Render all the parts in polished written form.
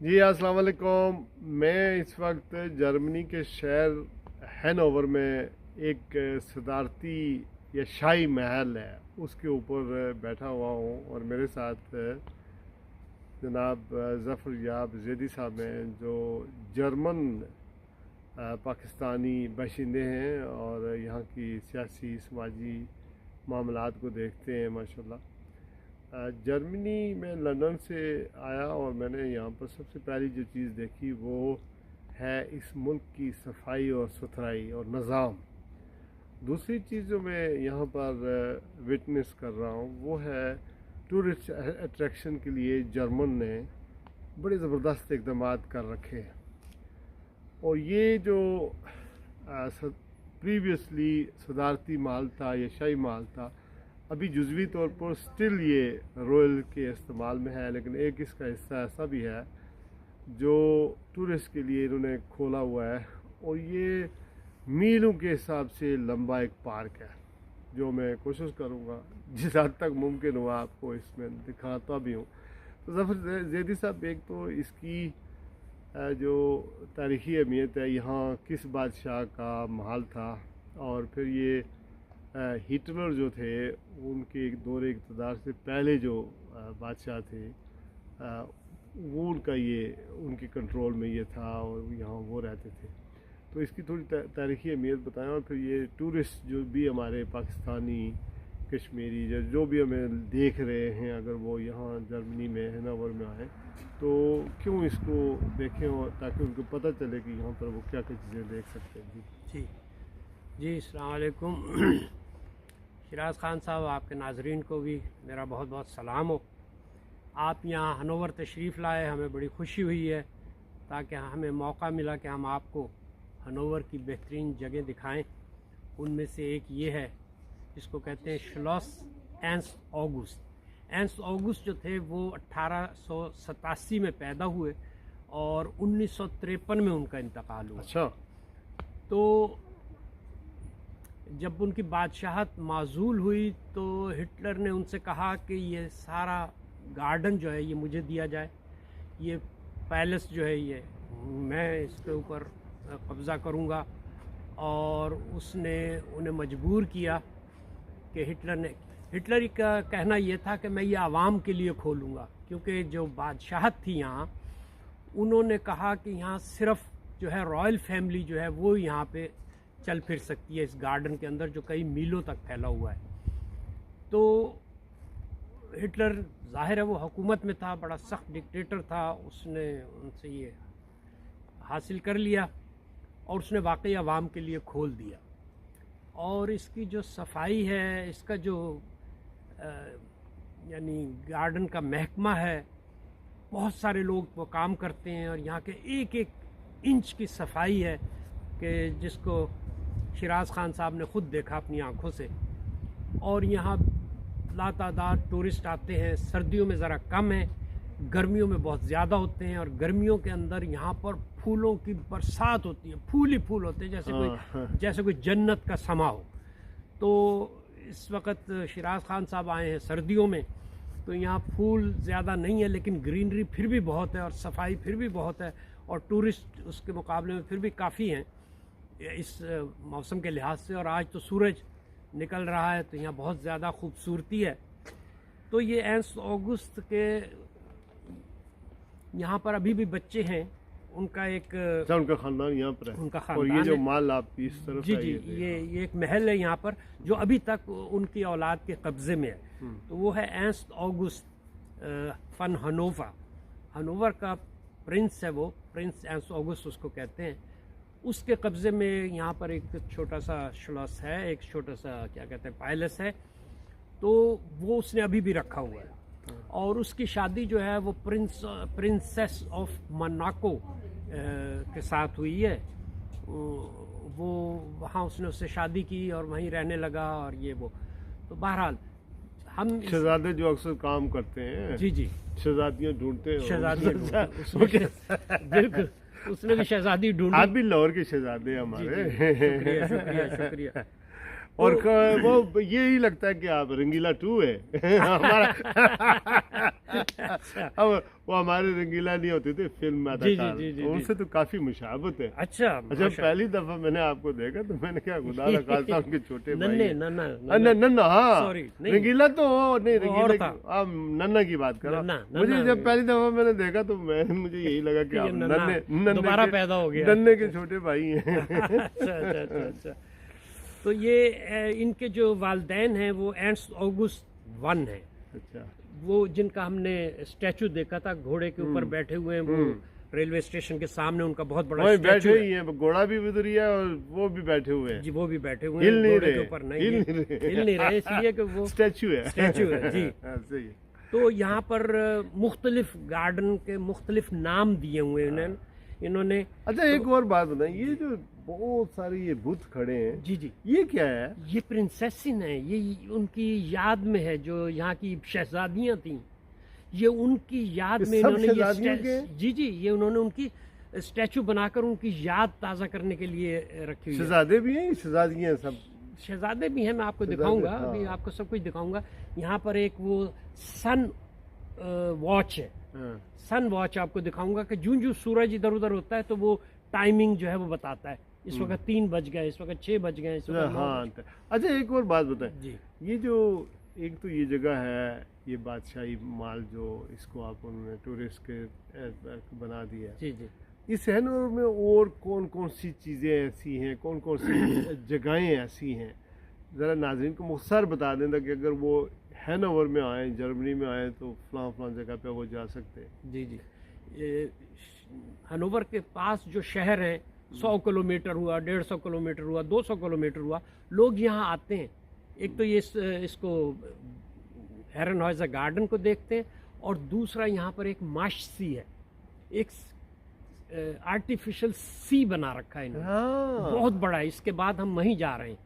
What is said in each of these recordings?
جی السلام علیکم. میں اس وقت جرمنی کے شہر ہینوور میں ایک صدارتی یا شاہی محل ہے اس کے اوپر بیٹھا ہوا ہوں، اور میرے ساتھ جناب ظفر یاب زیدی صاحب ہیں جو جرمن پاکستانی باشندے ہیں اور یہاں کی سیاسی سماجی معاملات کو دیکھتے ہیں ماشاءاللہ. جرمنی میں لندن سے آیا اور میں نے یہاں پر سب سے پہلی جو چیز دیکھی وہ ہے اس ملک کی صفائی اور ستھرائی اور نظام. دوسری چیز جو میں یہاں پر وٹنس کر رہا ہوں وہ ہے ٹورسٹ اٹریکشن کے لیے جرمن نے بڑے زبردست اقدامات کر رکھے ہیں. اور یہ جو پریویسلی صدارتی محل تھا یا شاہی محل تھا، ابھی جزوی طور پر سٹل یہ رویل کے استعمال میں ہے، لیکن ایک اس کا حصہ ایسا بھی ہے جو ٹورسٹ کے لیے انہوں نے کھولا ہوا ہے. اور یہ میلوں کے حساب سے لمبا ایک پارک ہے جو میں کوشش کروں گا جس حد تک ممکن ہوا آپ کو اس میں دکھاتا بھی ہوں. تو ظفر زیدی صاحب، ایک تو اس کی جو تاریخی اہمیت ہے، یہاں کس بادشاہ کا محل تھا، اور پھر یہ ہٹلر جو تھے ان کے دور اقتدار سے پہلے جو بادشاہ تھے وہ ان کا ان کے کنٹرول میں یہ تھا اور یہاں وہ رہتے تھے. تو اس کی تھوڑی تاریخی اہمیت بتائیں، اور پھر یہ ٹورسٹ جو بھی ہمارے پاکستانی کشمیری جو بھی ہمیں دیکھ رہے ہیں اگر وہ یہاں جرمنی میں ہینوور میں آئیں تو کیوں اس کو دیکھیں، اور تاکہ ان کو پتہ چلے کہ یہاں پر وہ کیا کیا چیزیں دیکھ سکتے ہیں. جی السلام علیکم. شیراز خان صاحب، آپ کے ناظرین کو بھی میرا بہت بہت سلام ہو. آپ یہاں ہنوور تشریف لائے، ہمیں بڑی خوشی ہوئی ہے تاکہ ہمیں موقع ملا کہ ہم آپ کو ہنوور کی بہترین جگہ دکھائیں. ان میں سے ایک یہ ہے جس کو کہتے ہیں شلوس اینس اوگسٹ. اینس اوگسٹ جو تھے وہ 1887 میں پیدا ہوئے اور 1953 میں ان کا انتقال ہوا. اچھا. تو جب ان کی بادشاہت معزول ہوئی تو ہٹلر نے ان سے کہا کہ یہ سارا گارڈن جو ہے یہ مجھے دیا جائے، یہ پیلس جو ہے یہ میں اس کے اوپر قبضہ کروں گا. اور اس نے انہیں مجبور کیا کہ ہٹلر کا کہنا یہ تھا کہ میں یہ عوام کے لیے کھولوں گا، کیونکہ جو بادشاہت تھی یہاں انہوں نے کہا کہ یہاں صرف جو ہے رائل فیملی جو ہے وہ یہاں پہ چل پھر سکتی ہے اس گارڈن کے اندر جو کئی میلوں تک پھیلا ہوا ہے. تو ہٹلر ظاہر ہے وہ حکومت میں تھا، بڑا سخت ڈکٹیٹر تھا، اس نے ان سے یہ حاصل کر لیا اور اس نے واقعی عوام کے لیے کھول دیا. اور اس کی جو صفائی ہے، اس کا جو یعنی گارڈن کا محکمہ ہے، بہت سارے لوگ وہ کام کرتے ہیں اور یہاں کے ایک ایک انچ کی صفائی ہے کہ جس کو شیراز خان صاحب نے خود دیکھا اپنی آنکھوں سے. اور یہاں لاتعداد ٹورسٹ آتے ہیں. سردیوں میں ذرا کم ہیں، گرمیوں میں بہت زیادہ ہوتے ہیں، اور گرمیوں کے اندر یہاں پر پھولوں کی برسات ہوتی ہے، پھول ہی پھول ہوتے ہیں جیسے کوئی جنت کا سما ہو. تو اس وقت شیراز خان صاحب آئے ہیں سردیوں میں، تو یہاں پھول زیادہ نہیں ہے لیکن گرینری پھر بھی بہت ہے اور صفائی پھر بھی بہت ہے، اور ٹورسٹ اس کے مقابلے میں پھر بھی کافی ہیں اس موسم کے لحاظ سے. اور آج تو سورج نکل رہا ہے تو یہاں بہت زیادہ خوبصورتی ہے. تو یہ اینس اوگسٹ کے یہاں پر ابھی بھی بچے ہیں، ان کا ایک ان کا خاندان یہاں پر ہے، ان کا اور خاندان یہ جو ہے. مال آپ کی اس طرف جی یہ ایک محل ہے یہاں پر جو ابھی تک ان کی اولاد کے قبضے میں ہے. تو وہ ہے اینس اوگسٹ فن ہنوور. ہنوور کا پرنس ہے، وہ پرنس اینس اوگسٹ اس کو کہتے ہیں. اس کے قبضے میں یہاں پر ایک چھوٹا سا شلوس ہے، ایک چھوٹا سا کیا کہتے ہیں پیلس ہے. تو وہ اس نے ابھی بھی رکھا ہوا ہے. اور اس کی شادی جو ہے وہ پرنسس آف مناکو کے ساتھ ہوئی ہے. وہ وہاں اس نے اس سے شادی کی اور وہیں رہنے لگا اور یہ وہ. تو بہرحال ہم شہزادے جو اکثر کام کرتے ہیں، جی شہزادیاں ڈھونڈتے ہیں، شہزادی بالکل اس نے بھی شہزادی ڈھونڈی. آپ بھی لاہور کے شہزادے ہمارے. شکریہ. اور وہ یہی لگتا ہے کہ آپ رنگیلا 2 ہے ہمارا اب وہ ہمارے رنگیلا نہیں ہوتے تھے فلم اداکار، ان سے تو کافی مشابہت ہے. اچھا پہلی دفعہ میں نے آپ کو دیکھا تو میں نے کیا خدا نہ خاصا ان کے چھوٹے بھائی ننا ہاں رنگیلا تو نہیں، رنگیلا ننا کی بات کر رہا ہوں. مجھے جب پہلی دفعہ میں نے دیکھا تو مجھے یہی لگا کہ آپ دوبارہ پیدا ہو گیا، ننے کے چھوٹے بھائی ہیں. اچھا. تو یہ ان کے جو والدین ہیں وہ ارنسٹ اوگسٹ ون ہیں. اچھا. وہ جن کا ہم نے اسٹیچو دیکھا تھا گھوڑے کے اوپر بیٹھے ہوئے ہیں، وہ ریلوے اسٹیشن کے سامنے ان کا بہت بڑا بیٹھے ہی ہیں، گھوڑا بھی ادھر ہی ہے اور وہ بھی بیٹھے ہوئے ہیں. جی وہ بھی بیٹھے ہوئے ہیں، گھوڑے کے اوپر نہیں ہل نہیں رہے، اس لیے کہ وہ اسٹیچو ہے. جی صحیح. تو یہاں پر مختلف گارڈن کے مختلف نام دیے ہوئے انہوں نے. اچھا ایک اور بات بتائیں، یہ جو بہت سارے یہ بت کھڑے ہیں، جی یہ کیا ہے؟ یہ پرنسیسن ہے، یہ ان کی یاد میں ہے، جو یہاں کی شہزادیاں تھیں، یہ ان کی یاد میں انہوں نے یہ انہوں نے ان کی اسٹیچو بنا کر ان کی یاد تازہ کرنے کے لیے رکھی ہوئی ہے. شہزادے بھی ہیں، شہزادیاں ہیں، سب شہزادے بھی ہیں. میں آپ کو دکھاؤں گا، ابھی آپ کو سب کچھ دکھاؤں گا. یہاں پر ایک وہ سن واچ ہے، سن واچ آپ کو دکھاؤں گا کہ جوں سورج ادھر ادھر ہوتا ہے تو وہ ٹائمنگ جو ہے وہ بتاتا ہے، اس وقت 3 بج گئے، اس وقت 6 بج گئے، اس وقت. ہاں. اچھا ایک اور بات بتائیں، جی یہ جو ایک تو یہ جگہ ہے، یہ بادشاہی مال جو اس کو آپ انہوں نے ٹورسٹ کے بنا دیا ہے، جی اس ہینوور میں اور کون کون سی چیزیں ایسی ہیں، کون کون سی جگہیں ایسی ہیں، ذرا ناظرین کو مختصر بتا دیں تاکہ اگر وہ ہینوور میں آئیں، جرمنی میں آئیں تو فلاں جگہ پہ وہ جا سکتے ہیں. جی ہنوور کے پاس جو شہر ہیں 100 کلومیٹر ہوا، 150 کلومیٹر ہوا، 200 کلومیٹر ہوا، لوگ یہاں آتے ہیں. ایک تو یہ اس کو ہیرنہائزر گارڈن کو دیکھتے ہیں، اور دوسرا یہاں پر ایک ماشسی ہے، ایک آرٹیفیشل سی بنا رکھا ہے انہوں نے، بہت بڑا ہے. اس کے بعد ہم وہیں جا رہے ہیں،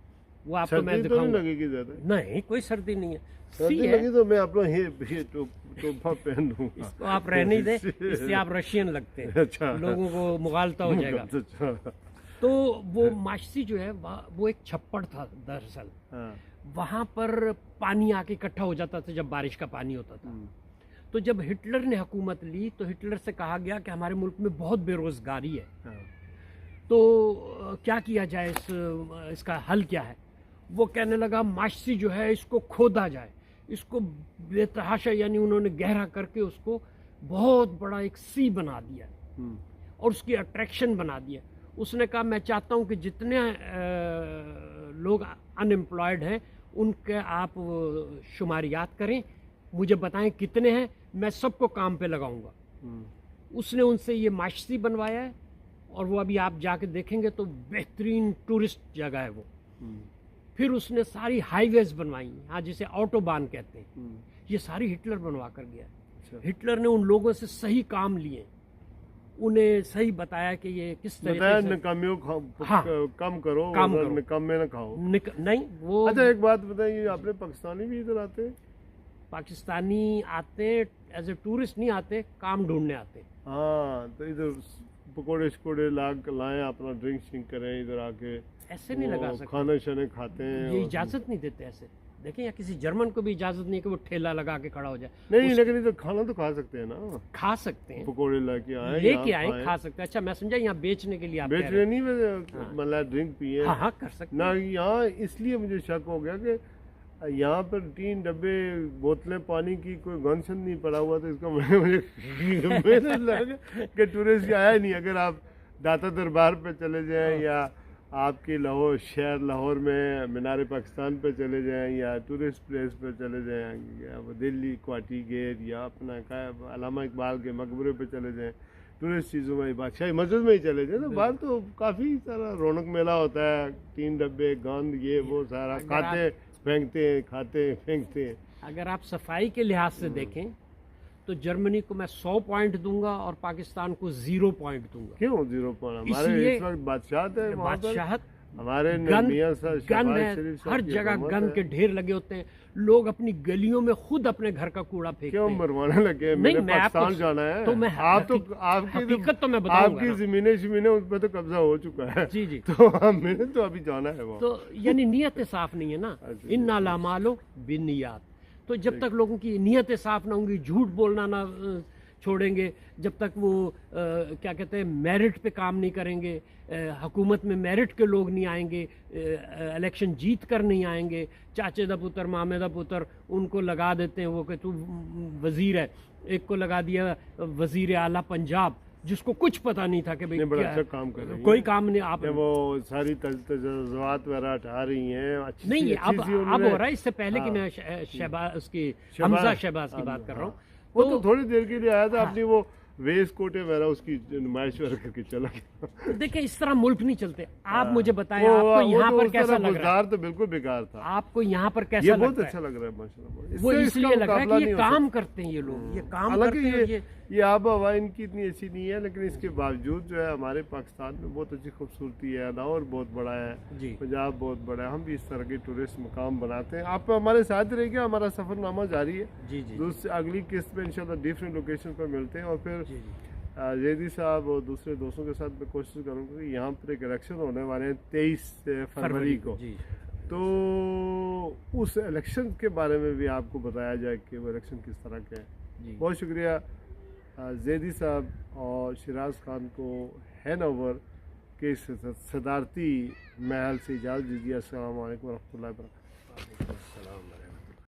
وہ آپ کو میں دکھاؤں گا. نہیں کوئی سردی نہیں ہے، سردی لگی تو میں اپنا ٹوپا پہن لوں گا. اس کو آپ رہنے دیں، اس سے آپ رشین لگتے ہیں، لوگوں کو مغالطہ ہو جائے گا. تو وہ ماشسی جو ہے وہ ایک چھپڑ تھا دراصل، وہاں پر پانی آ کے اکٹھا ہو جاتا تھا جب بارش کا پانی ہوتا تھا. تو جب ہٹلر نے حکومت لی تو ہٹلر سے کہا گیا کہ ہمارے ملک میں بہت بے روزگاری ہے، تو کیا کیا جائے، اس کا حل کیا ہے. وہ کہنے لگا ماشسی جو ہے اس کو کھودا جائے، اس کو بے تحاشا، یعنی انہوں نے گہرا کر کے اس کو بہت بڑا ایک سی بنا دیا اور اس کی اٹریکشن بنا دیا. اس نے کہا میں چاہتا ہوں کہ جتنے لوگ ان امپلائڈ ہیں ان کے آپ شماریات کریں، مجھے بتائیں کتنے ہیں، میں سب کو کام پہ لگاؤں گا. اس نے ان سے یہ ماشسی بنوایا ہے، اور وہ ابھی آپ جا کے دیکھیں گے تو بہترین ٹورسٹ جگہ ہے وہ. پھر اس نے ساری ہائی ویز بنوائی، ہاں جسے آٹو بان کہتے ہیں، یہ ساری ہٹلر بنوا کر گیا. ہٹلر نے ان لوگوں سے صحیح کام لیے، انہیں صحیح بتایا کہ یہ کس طرح نکامیوں کم کرو، نکامے نہ کھاؤ. نہیں وہ. اچھا ایک بات بتائیے، آپ نے پاکستانی بھی ادھر آتے ہیں؟ پاکستانی آتے ہیں ایز اے ٹورسٹ، نہیں آتے، کام ڈھونڈنے آتے. ہاں تو ادھر پکوڑے شکوڑے لائیں، اپنا ڈرنک شنک کریں، ادھر آ کے ایسے نہیں لگا سکتے، کھانے شانے کھاتے ہیں. یہ اجازت نہیں دیتے ایسے. دیکھیں یا کسی جرمن کو بھی اجازت نہیں کہ وہ ٹھیلا لگا کے کھڑا ہو جائے. نہیں لیکن ادھر کھانا تو کھا سکتے ہیں نا، کھا سکتے ہیں، پکوڑے لے کے آئیں کھا سکتے ہیں. اچھا میں سمجھا یہاں بیچنے کے لیے، بیچنے نہیں، مطلب ڈرنک پیے. ہاں کر سکتے نہ. یہاں اس لیے مجھے شک ہو گیا کہ یہاں پر 3 ڈبے بوتلیں پانی کی کوئی گن شن نہیں پڑا ہوا، تو اس کا مجھے لگا کہ ٹورسٹ آیا ہی نہیں. اگر آپ داتا دربار پہ چلے جائیں، یا آپ کی لاہور شہر لاہور میں مینار پاکستان پہ چلے جائیں، یا ٹورسٹ پلیس پہ چلے جائیں، یا وہ دلی کوارٹی گیٹ، یا اپنا علامہ اقبال کے مقبرے پہ چلے جائیں، ٹورسٹ چیزوں میں بادشاہی مسجد میں ہی چلے جائیں، تو باہر تو کافی سارا رونق میلہ ہوتا ہے. 3 ڈبے گند یہ وہ سارا کھاتے پھینکتے ہیں، کھاتے پھینکتے ہیں. اگر آپ صفائی کے لحاظ سے دیکھیں تو جرمنی کو میں 100 پوائنٹ دوں گا اور پاکستان کو 0 پوائنٹ دوں گا. کیوں 0 پوائنٹ؟ ہمارے اس وقت بادشاہت ہے، ہمارے گن میاں صاحب گن شہباز ہے، شریف صاحب ہر کی جگہ حکومت گن ہے۔ کے ڈھیر لگے ہوتے ہیں، لوگ اپنی گلیوں میں خود اپنے گھر کا کوڑا پھینکتے کیوں ہیں۔ مروانے لگے ہیں؟ میں نے نہیں، میں آپ کو پاکستان جانا ہے، تو میں آپ تو آپ کی حقیقت تو میں بتاؤں آپ گا کی نا۔ زمینیں شمینیں اس پہ تو قبضہ ہو چکا ہے، جی جی، تو میں نے تو ابھی جانا ہے وہ۔ تو یعنی نیتیں صاف نہیں ہے نا، ان الاعمال بالنیات۔ تو جب تک لوگوں کی نیتیں صاف نہ ہوں گی، جھوٹ بولنا نہ چھوڑیں گے، جب تک وہ کیا کہتے ہیں میرٹ پہ کام نہیں کریں گے، حکومت میں میرٹ کے لوگ نہیں آئیں گے، الیکشن جیت کر نہیں آئیں گے، چاچے دا پتر مامے دا پتر ان کو لگا دیتے ہیں وہ کہ تو وزیر ہے، ایک کو لگا دیا وزیر اعلیٰ پنجاب جس کو کچھ پتہ نہیں تھا کہ بھئی بڑا کیا اچھا کام کر رہی ہیں، کوئی کام نہیں۔ آپ وہ ساری تجربات وغیرہ اٹھا رہی ہیں، اچھی نہیں، اب سی انہوں اب نے- ہو رہا ہے، اس سے پہلے کہ میں شہباز اس کی حمزہ شہباز کی بات کر رہا ہوں، وہ تو تھوڑی دیر کے لیے آیا تھا، اپنی وہ ویس کوٹے وغیرہ اس کی نمائش وغیرہ کر کے چلا گیا۔ دیکھیں اس طرح ملک نہیں چلتے۔ آپ مجھے بتائیں آپ کو یہاں پر کیسا لگ رہا ہے؟ تو بالکل بیکار تھا، آپ کو یہاں پر یہ کیسا بہت لگتا اچھا ہے؟ لگ رہا ہے ماشاءاللہ۔ وہ اس لیے لگ رہا ہے کہ یہ کام کام کرتے ہیں، یہ لوگ یہ کام حالانکہ کرتے ہیں۔ یہ آب و ہوا ان کی اتنی اچھی نہیں ہے، لیکن اس کے باوجود جو ہے ہمارے پاکستان میں بہت اچھی خوبصورتی ہے، لاہور بہت بڑا ہے، جی پنجاب بہت بڑا ہے، ہم بھی اس طرح کے ٹورسٹ مقام بناتے ہیں۔ آپ ہمارے ساتھ رہیے گا، ہمارا سفر نامہ جاری ہے، جی جی دوسری اگلی قسط میں انشاءاللہ ڈیفرنٹ لوکیشن پر ملتے ہیں، اور پھر جی جی زیدی صاحب اور دوسرے دوستوں کے ساتھ میں کوشش کروں گا کہ یہاں پر ایک الیکشن ہونے والے ہیں 23 فروری کو، جی تو اس الیکشن کے بارے میں بھی آپ کو بتایا جائے کہ وہ الیکشن کس طرح کا ہے۔ جی بہت شکریہ زیدی صاحب اور شیراز خان کو ہینوور کے صدارتی محل سے اجازت دیجیے۔ السلام علیکم ورحمۃ اللہ وبرکاتہ۔ السلام علیکم۔